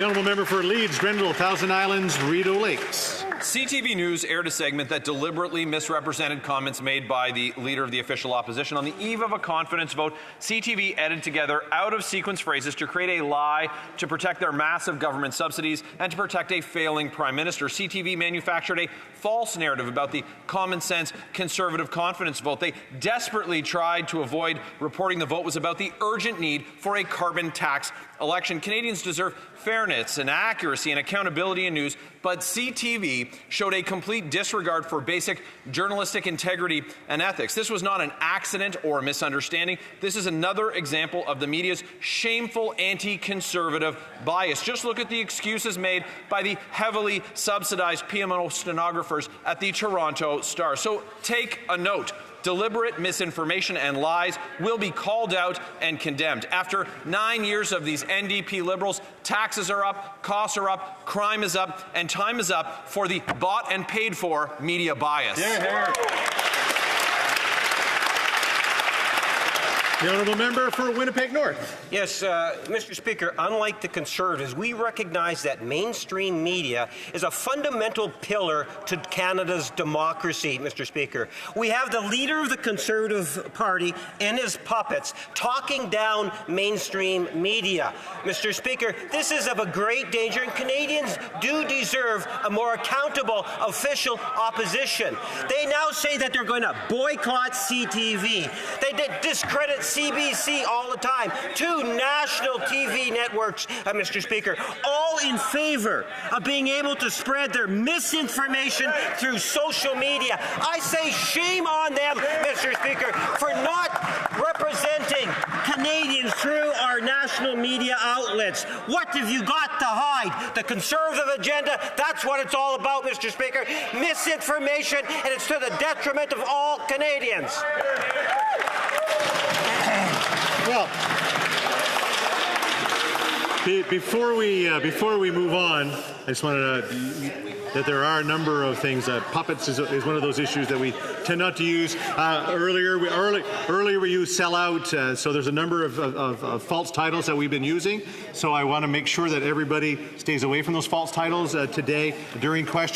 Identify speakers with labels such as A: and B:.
A: The honourable member for Leeds, Grenville, Thousand Islands, Rideau Lakes.
B: CTV News aired a segment that deliberately misrepresented comments made by the leader of the official opposition. On the eve of a confidence vote, CTV edited together out-of-sequence phrases to create a lie to protect their massive government subsidies and to protect a failing prime minister. CTV manufactured a false narrative about the common-sense conservative confidence vote. They desperately tried to avoid reporting the vote was about the urgent need for a carbon tax election. Canadians deserve fairness and accuracy and accountability in news, but CTV showed a complete disregard for basic journalistic integrity and ethics. This was not an accident or a misunderstanding. This is another example of the media's shameful anti-conservative bias. Just look at the excuses made by the heavily subsidized PMO stenographers at the Toronto Star. So take a note. Deliberate misinformation and lies will be called out and condemned. After 9 years of these NDP Liberals, taxes are up, costs are up, crime is up, and time is up for the bought and paid for media bias.
A: Yeah. The honourable member for Winnipeg North.
C: Yes, Mr. Speaker, unlike the Conservatives, we recognize that mainstream media is a fundamental pillar to Canada's democracy, Mr. Speaker. We have the leader of the Conservative Party and his puppets talking down mainstream media. Mr. Speaker, this is of a great danger, and Canadians do deserve a more accountable official opposition. They now say that they're going to boycott CTV. They discredit CBC all the time. Two national TV networks, Mr. Speaker, all in favor of being able to spread their misinformation through social media. I say shame on them, Mr. Speaker, for not representing Canadians through our national media outlets. What have you got to hide? The Conservative agenda, that's what it's all about, Mr. Speaker. Misinformation, and it's to the detriment of all Canadians.
A: Well, before we move on, I just wanted to that there are a number of things. Puppets is one of those issues that we tend not to use. Earlier we used sell out, so there's a number of false titles that we've been using. So I want to make sure that everybody stays away from those false titles today during questions.